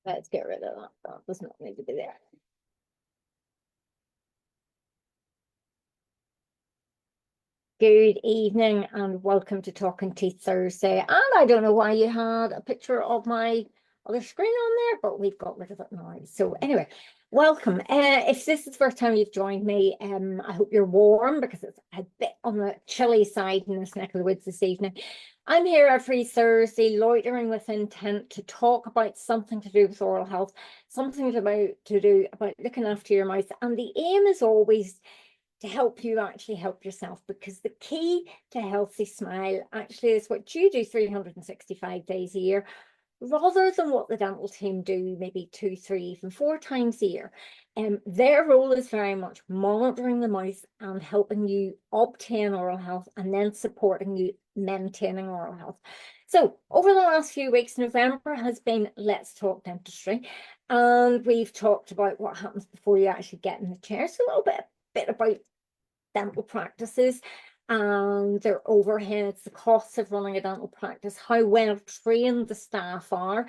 Let's get rid of that. That does not need to be there. Good evening and welcome to Talking Teeth Thursday. And I don't know why you had a picture of my other screen on there, but we've got rid of it now. So anyway, welcome. If this is the first time you've joined me, I hope you're warm because it's a bit on the chilly side in this neck of the woods this evening. I'm here every Thursday, loitering with intent to talk about something to do with oral health, something to do about looking after your mouth. And the aim is always to help you actually help yourself, because the key to healthy smile actually is what you do 365 days a year, rather than what the dental team do maybe 2, 3, even 4 times a year. Their role is very much monitoring the mouth and helping you obtain oral health and then supporting you maintaining oral health. So over the last few weeks, November has been Let's Talk Dentistry, and we've talked about what happens before you actually get in the chair. So a little bit about dental practices and their overheads, the costs of running a dental practice, how well trained the staff are,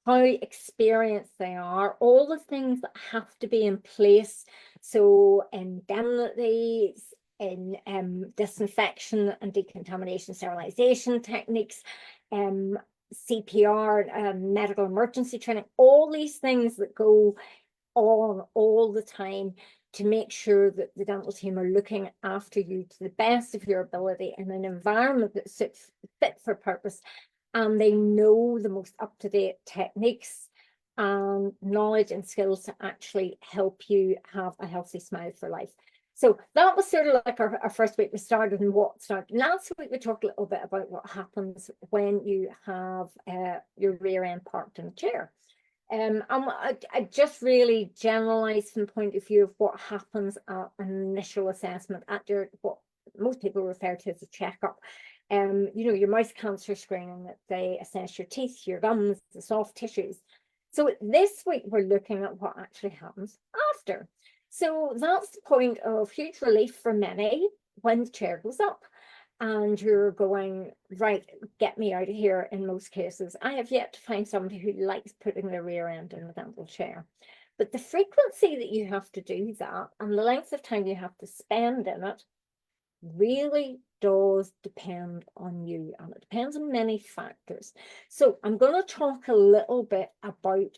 how experienced they are, all the things that have to be in place. So indemnities, in disinfection and decontamination sterilization techniques, CPR, medical emergency training, all these things that go on all the time to make sure that the dental team are looking after you to the best of your ability in an environment that's fit for purpose, and they know the most up-to-date techniques and knowledge and skills to actually help you have a healthy smile for life. So that was sort of like our first week. We started and what started. Last week we talked a little bit about what happens when you have your rear end parked in a chair. I just really generalized from the point of view of what happens at an initial assessment at what most people refer to as a checkup. Your mouth cancer screening, that they assess your teeth, your gums, the soft tissues. So this week we're looking at what actually happens after. So that's the point of huge relief for many when the chair goes up and you're going, right, get me out of here in most cases. I have yet to find somebody who likes putting their rear end in a dental chair. But the frequency that you have to do that and the length of time you have to spend in it really does depend on you, and it depends on many factors. So I'm going to talk a little bit about,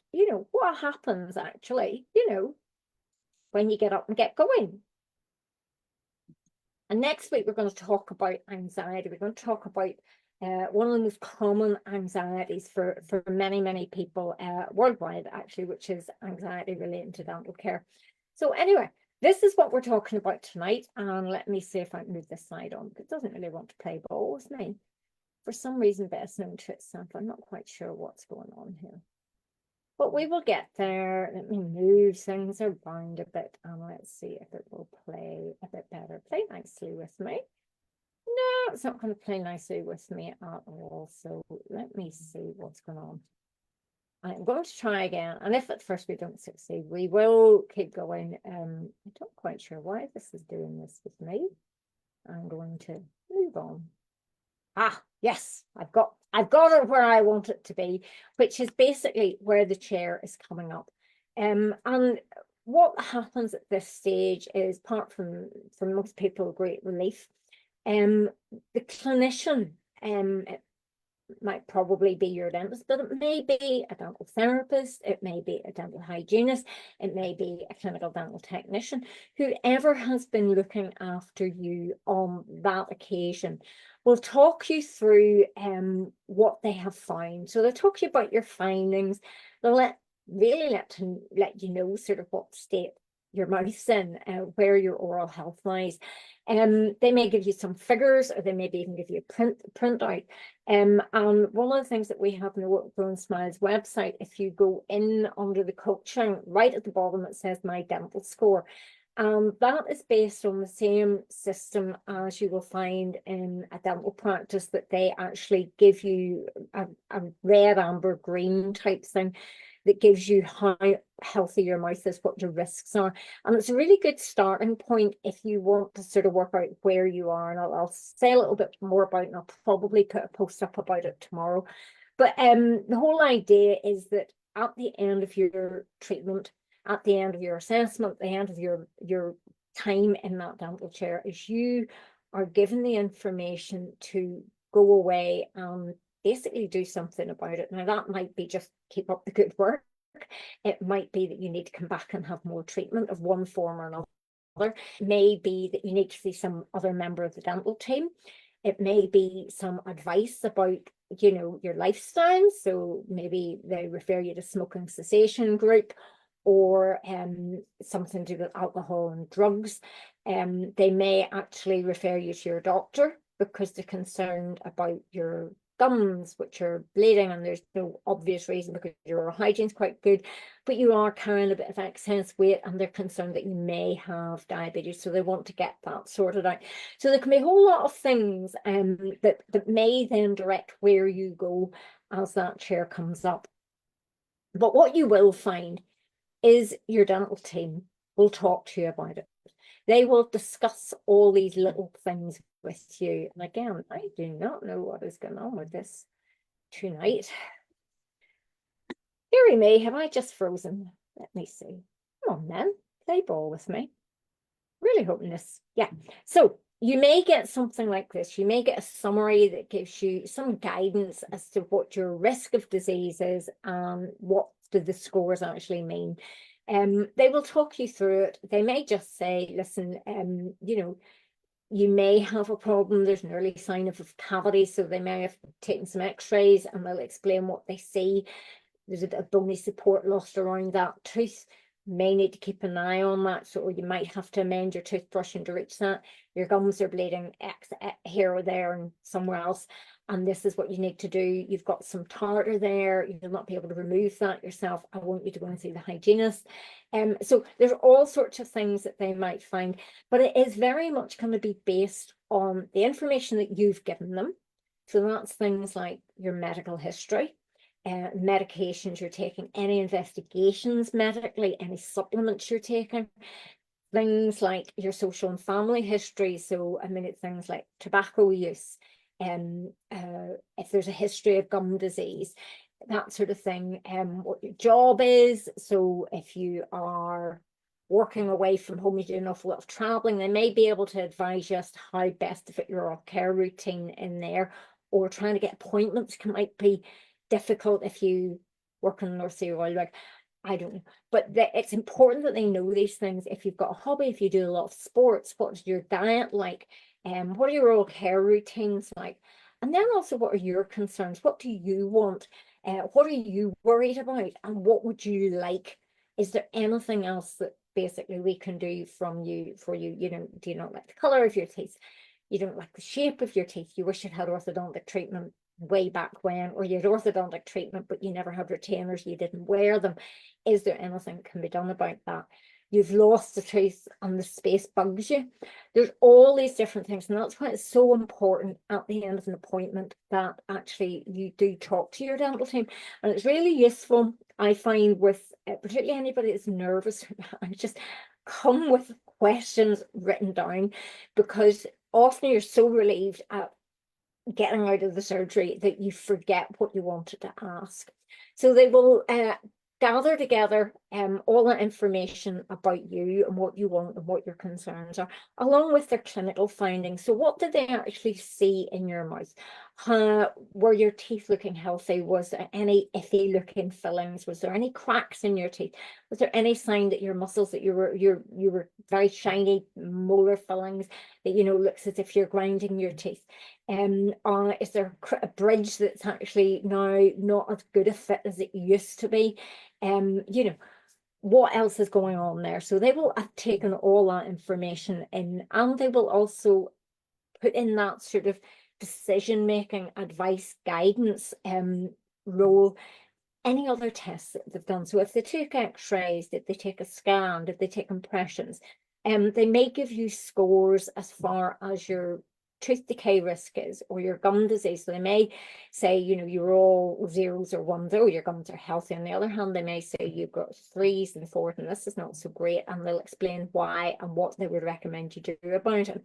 what happens actually, when you get up and get going. And next week, we're going to talk about anxiety. We're going to talk about one of the most common anxieties for many, many people worldwide, actually, which is anxiety relating to dental care. So anyway, this is what we're talking about tonight. And let me see if I can move this slide on, because it doesn't really want to play ball with me. For some reason, best known to itself. I'm not quite sure what's going on here. But we will get there. Let me move things around a bit and let's see if it will play a bit better. Play nicely with me. No, it's not going to play nicely with me at all. So let me see what's going on. I'm going to try again. And if at first we don't succeed, we will keep going. I'm not quite sure why this is doing this with me. I'm going to move on. Yes, I've got it where I want it to be, which is basically where the chair is coming up. And what happens at this stage is, apart from most people, great relief. The clinician, it might probably be your dentist, but it may be a dental therapist, it may be a dental hygienist, it may be a clinical dental technician, whoever has been looking after you on that occasion will talk you through what they have found. So they'll talk to you about your findings. They'll let you know sort of what state your mouth's in, where your oral health lies. They may give you some figures, or they maybe even give you a printout. And one of the things that we have on the What Grown Smiles website, if you go in under the coaching, right at the bottom, it says My Dental Score. That is based on the same system as you will find in a dental practice, that they actually give you a red, amber, green type thing that gives you how healthy your mouth is, what your risks are. And it's a really good starting point if you want to sort of work out where you are. And I'll say a little bit more about it, and I'll probably put a post up about it tomorrow. But the whole idea is that at the end of your treatment, at the end of your assessment, the end of your time in that dental chair, is you are given the information to go away and basically do something about it. Now, that might be just keep up the good work. It might be that you need to come back and have more treatment of one form or another. It may be that you need to see some other member of the dental team. It may be some advice about, you know, your lifestyle. So maybe they refer you to smoking cessation group, or something to do with alcohol and drugs. They may actually refer you to your doctor because they're concerned about your gums, which are bleeding, and there's no obvious reason because your oral hygiene's quite good, but you are carrying a bit of excess weight and they're concerned that you may have diabetes, so they want to get that sorted out. So there can be a whole lot of things that may then direct where you go as that chair comes up. But what you will find is your dental team will talk to you about it. They will discuss all these little things with you. And again, I do not know what is going on with this tonight. Deary me, have I just frozen? Let me see. Come on then, play ball with me. Really hoping this, yeah. So you may get something like this. You may get a summary that gives you some guidance as to what your risk of disease is and what do the scores actually mean. They will talk you through it. They may just say, listen, you know, you may have a problem. There's an early sign of a cavity, so they may have taken some x-rays and they'll explain what they see. There's a bit of bony support lost around that tooth. May need to keep an eye on that, so you might have to amend your toothbrushing to reach that. Your gums are bleeding here or there and somewhere else, and this is what you need to do. You've got some tartar there, you'll not be able to remove that yourself. I want you to go and see the hygienist. So there's all sorts of things that they might find, but it is very much going to be based on the information that you've given them. So that's things like your medical history, medications you're taking, any investigations medically, any supplements you're taking, things like your social and family history. So I mean, it's things like tobacco use, if there's a history of gum disease, that sort of thing, what your job is. So if you are working away from home, you do an awful lot of traveling, they may be able to advise you as to how best to fit your oral care routine in there, or trying to get appointments might be difficult if you work in the North Sea Oil Rig. I don't know, but it's important that they know these things. If you've got a hobby, if you do a lot of sports, what's your diet like? What are your oral care routines like? And then also, what are your concerns? What do you want? What are you worried about? And what would you like? Is there anything else that basically we can do for you? You know, do you not like the color of your teeth? You don't like the shape of your teeth? You wish you'd had orthodontic treatment way back when, or you had orthodontic treatment but you never had retainers, you didn't wear them. Is there anything that can be done about that? You've lost the tooth and the space bugs you. There's all these different things, and that's why it's so important at the end of an appointment that actually you do talk to your dental team. And it's really useful, I find, with particularly anybody that's nervous, and just come with questions written down, because often you're so relieved at getting out of the surgery that you forget what you wanted to ask. So they will gather together all that information about you and what you want and what your concerns are, along with their clinical findings. So what did they actually see in your mouth? Were your teeth looking healthy? Was there any iffy looking fillings? Was there any cracks in your teeth? Was there any sign that your muscles, that you were very shiny molar fillings, that, you know, looks as if you're grinding your teeth? Is there a bridge that's actually now not as good a fit as it used to be? You know, what else is going on there? So they will have taken all that information in, and they will also put in that sort of decision-making, advice, guidance role, any other tests that they've done. So if they took x-rays, did they take a scan, did they take impressions? They may give you scores as far as your tooth decay risk is, or your gum disease. So they may say, you know, you're all zeros or ones, oh, your gums are healthy. On the other hand, they may say you've got threes and fours, and this is not so great, and they'll explain why and what they would recommend you do about it.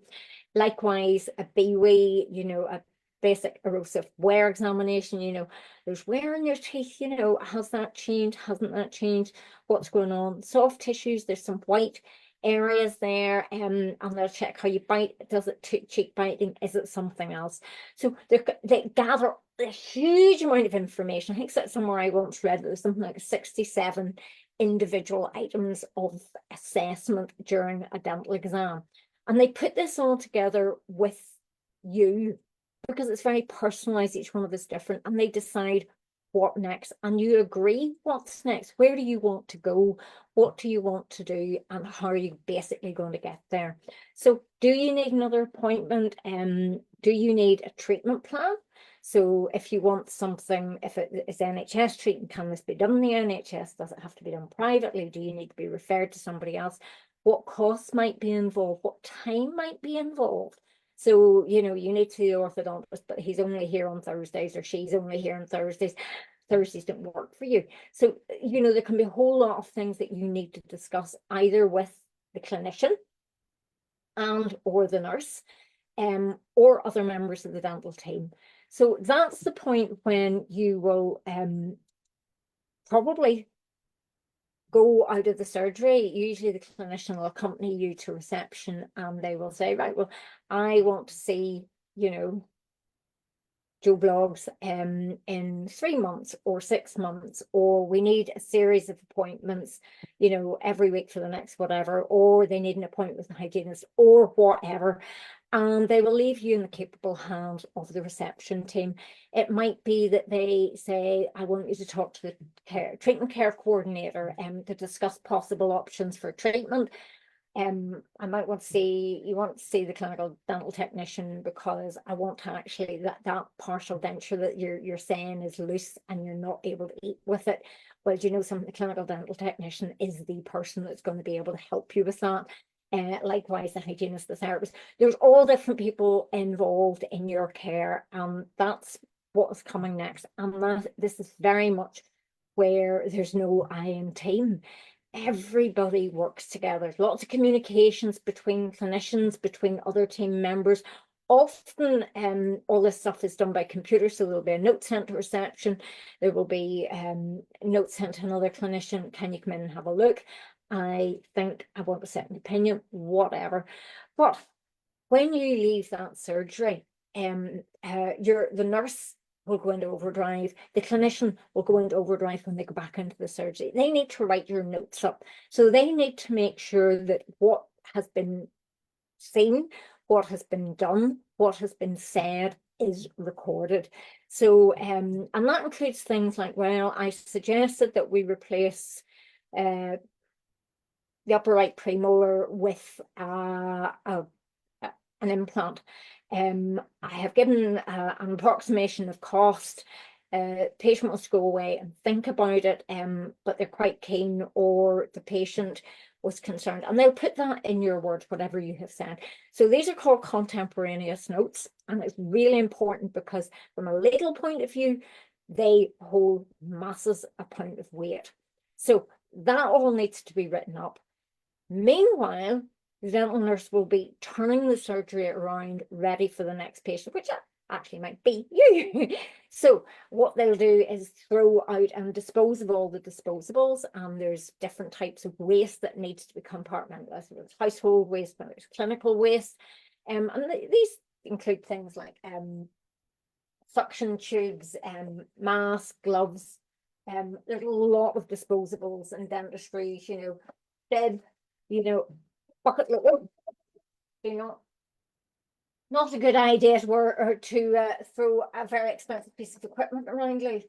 Likewise, a BWE, you know, basic erosive wear examination. You know, there's wear in your teeth, you know, has that changed? Hasn't that changed? What's going on? Soft tissues, there's some white areas there, and they'll check how you bite. Does it cheek biting? Is it something else? So they gather a huge amount of information. I think that's somewhere I once read that there's something like 67 individual items of assessment during a dental exam. And they put this all together with you because it's very personalized. Each one of us different, and they decide what next, and you agree what's next. Where do you want to go? What do you want to do? And how are you basically going to get there? So do you need another appointment? Do you need a treatment plan? So if you want something, if it is NHS treatment, can this be done in the NHS? Does it have to be done privately? Do you need to be referred to somebody else? What costs might be involved? What time might be involved? So, you know, you need to the orthodontist, but he's only here on Thursdays, or she's only here on Thursdays. Thursdays don't work for you. So, you know, there can be a whole lot of things that you need to discuss either with the clinician and or the nurse, or other members of the dental team. So that's the point when you will probably go out of the surgery. Usually the clinician will accompany you to reception, and they will say, right, well, I want to see, you know, Joe Blogs in 3 months or 6 months, or we need a series of appointments, you know, every week for the next whatever, or they need an appointment with a hygienist or whatever. And they will leave you in the capable hands of the reception team. It might be that they say, I want you to talk to the treatment care coordinator to discuss possible options for treatment. I might want to see, you want to see the clinical dental technician, because I want to actually, that partial denture that you're saying is loose and you're not able to eat with it. Well, do you know something? The clinical dental technician is the person that's going to be able to help you with that. Likewise, the hygienist, the therapist. There's all different people involved in your care, and that's what is coming next. And this is very much where there's no I in team. Everybody works together. Lots of communications between clinicians, between other team members. Often all this stuff is done by computer, so there'll be a note sent to reception. There will be notes sent to another clinician. Can you come in and have a look? I think I want a second opinion, whatever. But when you leave that surgery, the nurse will go into overdrive. The clinician will go into overdrive when they go back into the surgery. They need to write your notes up. So they need to make sure that what has been seen, what has been done, what has been said is recorded. So, and that includes things like, well, I suggested that we replace the upper right premolar with an implant. I have given an approximation of cost. Patient wants to go away and think about it, but they're quite keen, or the patient was concerned, and they'll put that in your words, whatever you have said. So these are called contemporaneous notes, and it's really important because from a legal point of view, they hold massive amount of weight. So that all needs to be written up. Meanwhile, the dental nurse will be turning the surgery around, ready for the next patient, which actually might be you. So what they'll do is throw out and dispose of all the disposables, and there's different types of waste that needs to be compartmentalized. There's household waste, there's clinical waste, and these include things like suction tubes, masks, gloves. There's a lot of disposables in dentistry, you know, bed, you know, bucket lid, you know, not a good idea to throw a very expensive piece of equipment around you.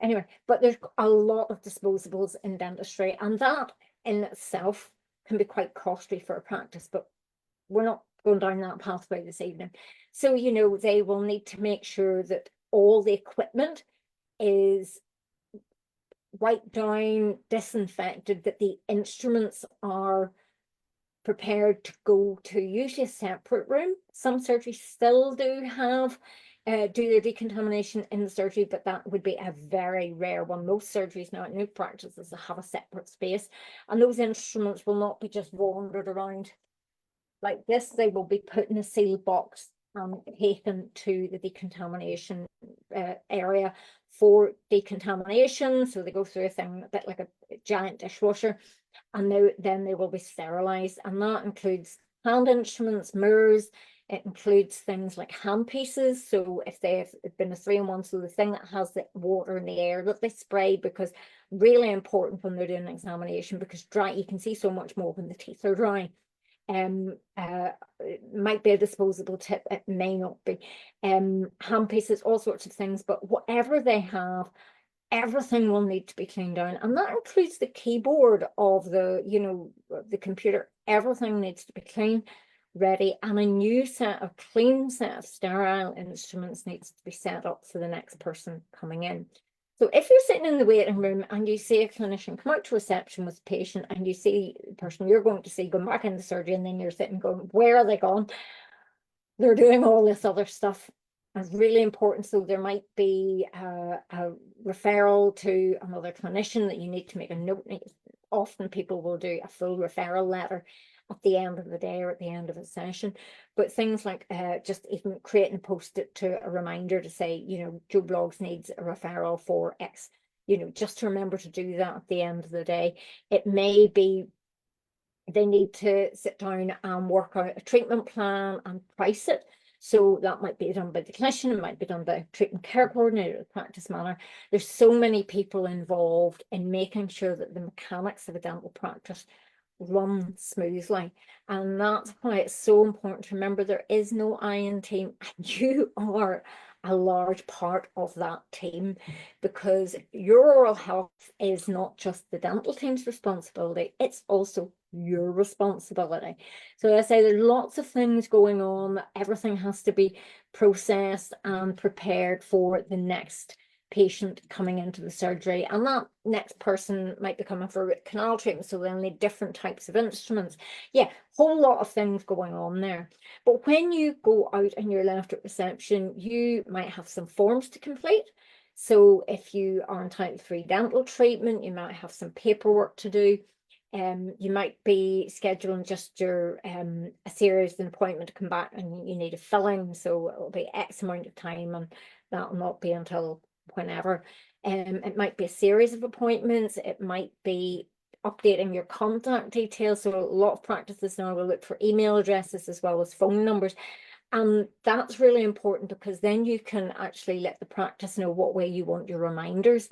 Anyway, but there's a lot of disposables in dentistry, and that in itself can be quite costly for a practice, but we're not going down that pathway this evening. So, you know, they will need to make sure that all the equipment is wiped down, disinfected, that the instruments are prepared to go to usually a separate room. Some surgeries still do have do their decontamination in the surgery, but that would be a very rare one. Most surgeries now, new practices, have a separate space, and those instruments will not be just wandered around like this. They will be put in a sealed box taken to the decontamination area for decontamination. So they go through a thing a bit like a giant dishwasher, and then they will be sterilized. And that includes hand instruments, mirrors. It includes things like handpieces. So if they've been a 3-in-1, so the thing that has the water in the air that they spray, because really important when they're doing an examination, because dry, you can see so much more when the teeth are dry. It might be a disposable tip, it may not be. Hand pieces, all sorts of things, but whatever they have, everything will need to be cleaned down, and that includes the keyboard of the computer. Everything needs to be clean, ready, and a new clean set of sterile instruments needs to be set up for the next person coming in. So if you're sitting in the waiting room and you see a clinician come out to reception with a patient, and you see the person you're going to see going back into surgery, and then you're sitting going, where are they gone? They're doing all this other stuff. It's really important. So there might be a referral to another clinician that you need to make a note. Often people will do a full referral letter at the end of the day or at the end of a session. But things like just even creating a post-it to a reminder to say, Joe Bloggs needs a referral for X, just to remember to do that at the end of the day. It may be they need to sit down and work out a treatment plan and price it. So that might be done by the clinician, it might be done by a treatment care coordinator, the practice manner. There's so many people involved in making sure that the mechanics of a dental practice run smoothly. And that's why it's so important to remember there is no IN team, and you are a large part of that team, because your oral health is not just the dental team's responsibility, it's also your responsibility. So I say there's lots of things going on. Everything has to be processed and prepared for the next patient coming into the surgery, and that next person might be coming for a root canal treatment, so they'll need different types of instruments. Yeah, whole lot of things going on there. But when you go out and you're left at reception, you might have some forms to complete. So if you are entitled to free dental treatment, you might have some paperwork to do. You might be scheduling just your a series of appointment to come back, and you need a filling, so it'll be X amount of time, and that will not be until whenever. It might be a series of appointments. It might be updating your contact details. So a lot of practices now will look for email addresses as well as phone numbers. And that's really important, because then you can actually let the practice know what way you want your reminders.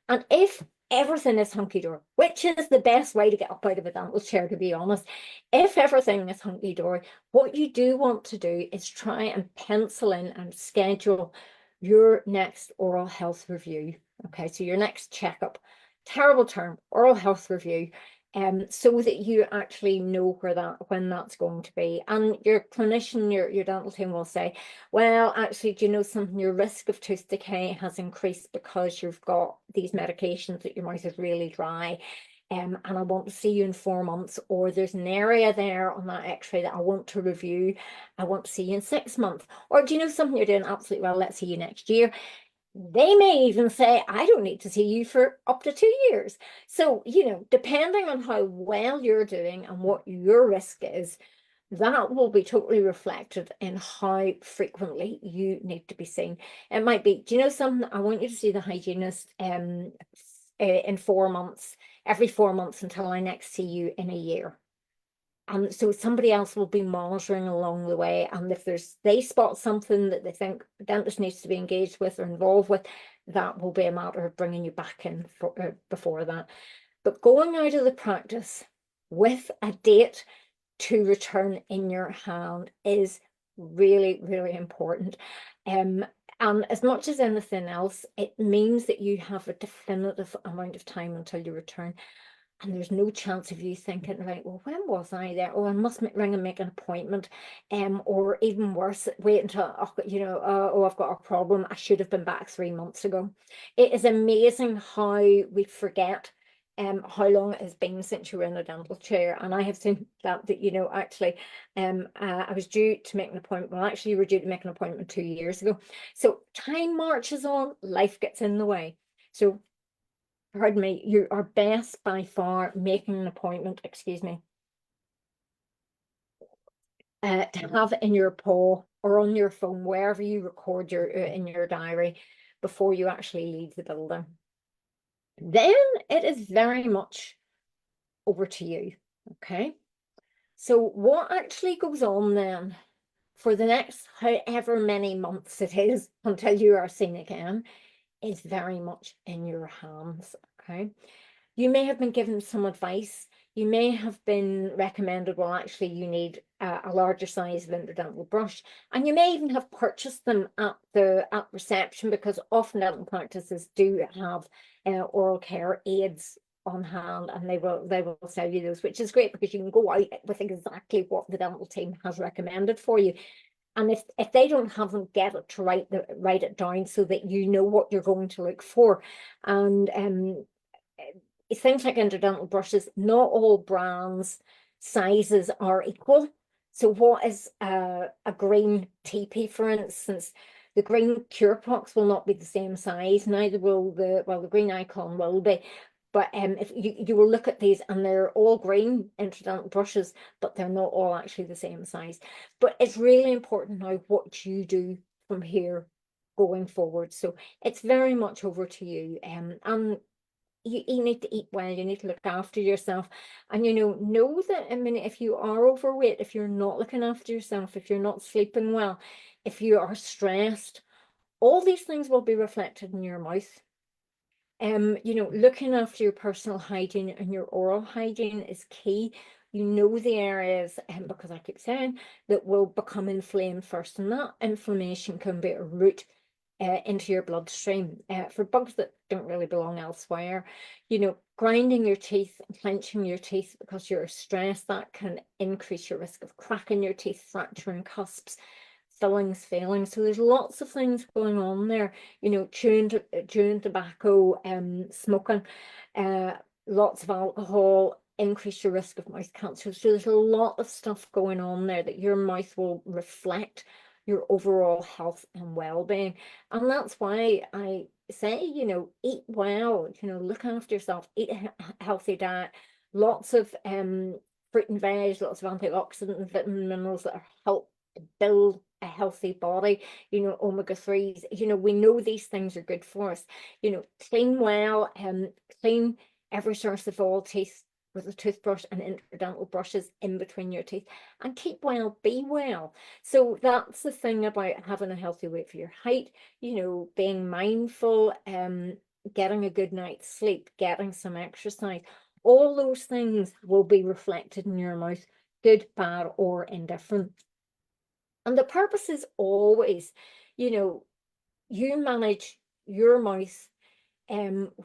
And if everything is hunky-dory, which is the best way to get up out of a dental chair, to be honest, if everything is hunky-dory, what you do want to do is try and pencil in and schedule your next oral health review. Okay, so your next checkup, terrible term, oral health review, so that you actually know when that's going to be. And your clinician, your dental team will say, well, actually, do you know something? Your risk of tooth decay has increased because you've got these medications, that your mouth is really dry. And I want to see you in 4 months, or there's an area there on that x-ray that I want to review. I want to see you in 6 months. Or do you know something? You're doing absolutely well, let's see you next year. They may even say, I don't need to see you for up to 2 years. So, depending on how well you're doing and what your risk is, that will be totally reflected in how frequently you need to be seen. It might be, do you know something? I want you to see the hygienist in 4 months, every 4 months, until I next see you in a year. And so somebody else will be monitoring along the way. And if they spot something that they think the dentist needs to be engaged with or involved with, that will be a matter of bringing you back in before that. But going out of the practice with a date to return in your hand is really, really important. And as much as anything else, it means that you have a definitive amount of time until you return. And there's no chance of you thinking, right, well, when was I there? Oh, I must ring and make an appointment. Or even worse, wait until, oh, I've got a problem. I should have been back 3 months ago. It is amazing how we forget how long it has been since you were in a dental chair. And I have seen that actually, I was due to make an appointment. Well, actually, you were due to make an appointment 2 years ago. So time marches on, life gets in the way. So pardon me, you are best by far making an appointment, to have in your paw or on your phone, wherever you record your in your diary before you actually leave the building. Then it is very much over to you. Okay. So what actually goes on then for the next however many months it is until you are seen again is very much in your hands. Okay. You may have been given some advice. You may have been recommended, well, actually, you need a larger size of interdental brush. And you may even have purchased them at reception, because often dental practices do have oral care aids on hand, and they will sell you those, which is great because you can go out with exactly what the dental team has recommended for you. And if they don't have them, get it to write it down so that you know what you're going to look for. And things like interdental brushes, not all brands sizes are equal. So what is a green TP, for instance? The green Curepox will not be the same size, neither will the green Icon will be. But if you will look at these, and they're all green interdental brushes, but they're not all actually the same size. But it's really important now what you do from here going forward. So it's very much over to you. And you need to eat well, you need to look after yourself. And know that, I mean, if you are overweight, if you're not looking after yourself, if you're not sleeping well, if you are stressed, all these things will be reflected in your mouth. Looking after your personal hygiene and your oral hygiene is key. The areas, because I keep saying, that will become inflamed first, and that inflammation can be a root into your bloodstream for bugs that don't really belong elsewhere. Grinding your teeth and clenching your teeth because you're stressed, that can increase your risk of cracking your teeth, fracturing cusps, fillings failing. So there's lots of things going on there. Chewing tobacco, smoking, lots of alcohol increase your risk of mouth cancer. So there's a lot of stuff going on there that your mouth will reflect your overall health and well-being. And that's why I say, eat well, look after yourself, eat a healthy diet, lots of fruit and veg, lots of antioxidant and vitamin minerals that help build a healthy body, omega-3s. We know these things are good for us. Clean well, clean every source of all teeth with a toothbrush and interdental brushes in between your teeth, and keep well, be well. So that's the thing about having a healthy weight for your height, being mindful, getting a good night's sleep, getting some exercise. All those things will be reflected in your mouth, good, bad, or indifferent. And the purpose is always, you manage your mouth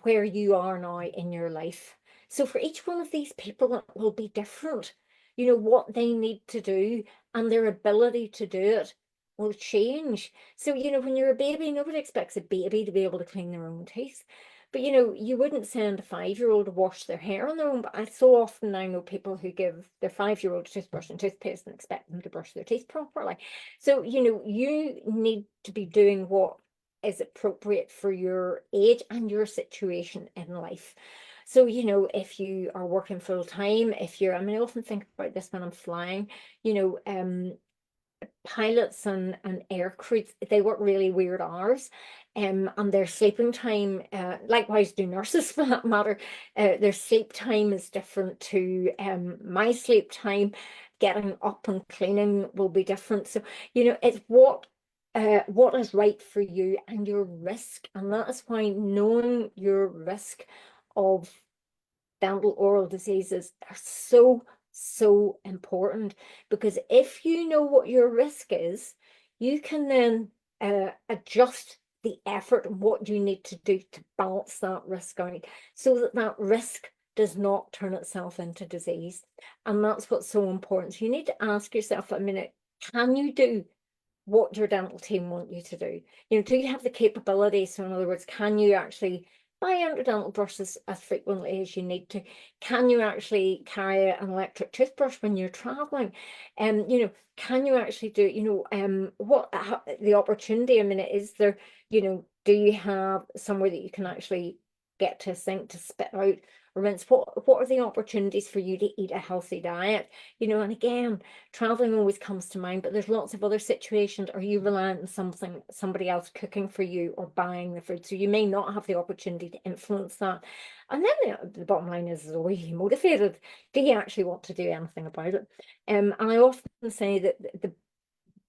where you are now in your life. So for each one of these people, it will be different. What they need to do and their ability to do it will change. So, when you're a baby, nobody expects a baby to be able to clean their own teeth. But, you wouldn't send a 5-year-old to wash their hair on their own. But so often I know people who give their 5-year-old toothbrush and toothpaste and expect them to brush their teeth properly. So, you need to be doing what is appropriate for your age and your situation in life. So, if you are working full time, I often think about this when I'm flying, pilots and air crews, they work really weird hours, and their sleeping time, likewise do nurses for that matter, their sleep time is different to my sleep time. Getting up and cleaning will be different. So, it's what is right for you and your risk. And that is why knowing your risk of dental oral diseases are so important, because if you know what your risk is, you can then adjust the effort and what you need to do to balance that risk out, so that that risk does not turn itself into disease. And that's what's so important. So you need to ask yourself a minute, can you do what your dental team want you to do? Do you have the capability? So in other words, can you actually buy interdental brushes as frequently as you need to? Can you actually carry an electric toothbrush when you're traveling? Can you actually do, what the opportunity, is there, do you have somewhere that you can actually get to a sink to spit out or rinse? What are the opportunities for you to eat a healthy diet? You know, and again, traveling always comes to mind, but there's lots of other situations. Are you reliant on somebody else cooking for you or buying the food? So you may not have the opportunity to influence that. And then the bottom line is are you motivated? Do you actually want to do anything about it? And I often say that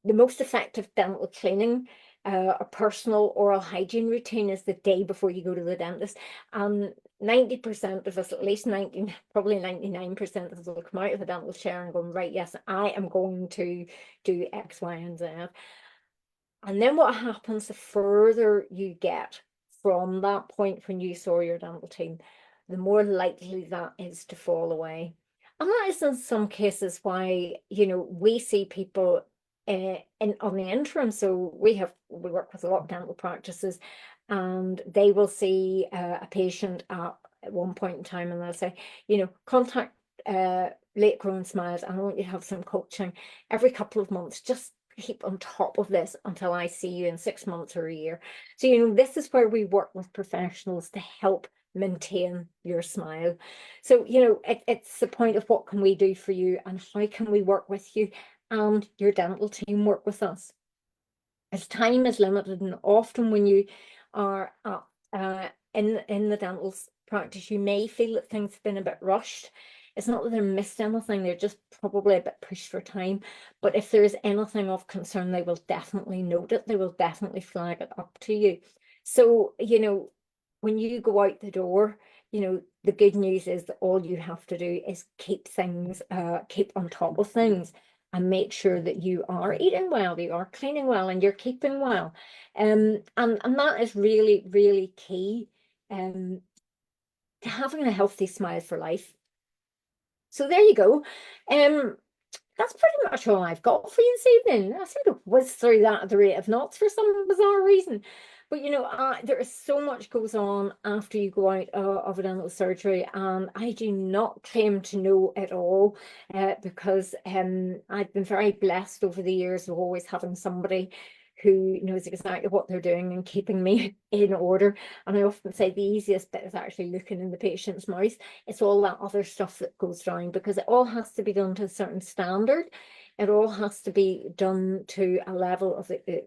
the most effective dental cleaning, a personal oral hygiene routine, is the day before you go to the dentist. 90% of us, at least 90, probably 99% of us, will come out of the dental chair and go, right, yes, I am going to do X, Y, and Z. And then what happens the further you get from that point when you saw your dental team, the more likely that is to fall away. And that is in some cases why, you know, we see people on the interim. So we work with a lot of dental practices, and they will see a patient at one point in time, and they'll say, you know, contact Late Growing Smiles, and I want you to have some coaching every couple of months. Just keep on top of this until I see you in 6 months or a year. So, you know, this is where we work with professionals to help maintain your smile. So, you know, it's the point of what can we do for you and how can we work with you and your dental team work with us. As time is limited, and often when you are in the dental practice, you may feel that things have been a bit rushed. It's not that they're missed anything, they're just probably a bit pushed for time. But if there is anything of concern, they will definitely note it. They will definitely flag it up to you. So, you know, when you go out the door, you know, the good news is that all you have to do is keep on top of things and make sure that you are eating well, you are cleaning well, and you're keeping well. And that is really, really key to having a healthy smile for life. So there you go. That's pretty much all I've got for you this evening. I sort of whizzed through that at the rate of knots for some bizarre reason. But, you know, there is so much goes on after you go out of a dental surgery, and I do not claim to know it all because I've been very blessed over the years of always having somebody who knows exactly what they're doing and keeping me in order. And I often say the easiest bit is actually looking in the patient's mouth. It's all that other stuff that goes down, because it all has to be done to a certain standard. It all has to be done to a level of the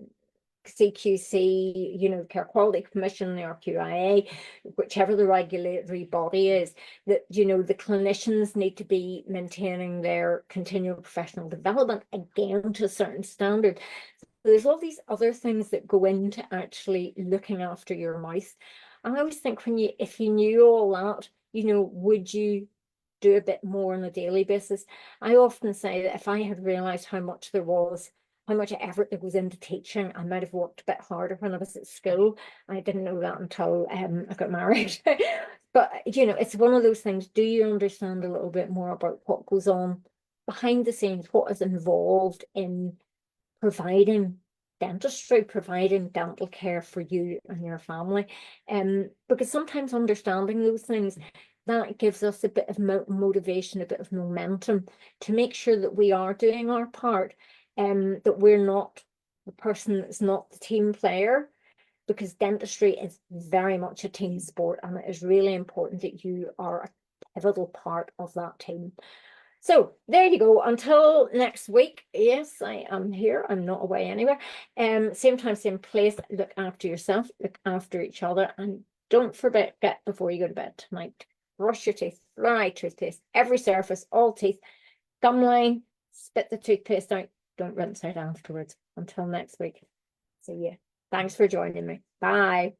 CQC, you know, Care Quality Commission, the RQIA, whichever the regulatory body is, that, you know, the clinicians need to be maintaining their continual professional development, again, to a certain standard. There's all these other things that go into actually looking after your mouth. And I always think if you knew all that, you know, would you do a bit more on a daily basis? I often say that if I had realized how much effort there goes into teaching, I might have worked a bit harder when I was at school. I didn't know that until I got married. But, you know, it's one of those things. Do you understand a little bit more about what goes on behind the scenes, what is involved in providing dentistry, providing dental care for you and your family? Because sometimes understanding those things, that gives us a bit of motivation, a bit of momentum to make sure that we are doing our part, that we're not the person that's not the team player, because dentistry is very much a team sport, and it is really important that you are a pivotal part of that team. So there you go. Until next week. Yes, I am here. I'm not away anywhere. Same time, same place. Look after yourself, look after each other, and don't forget before you go to bed tonight, brush your teeth, fluoride toothpaste, every surface, all teeth, gum line, spit the toothpaste out, don't rinse out afterwards. Until next week. See you. Thanks for joining me. Bye.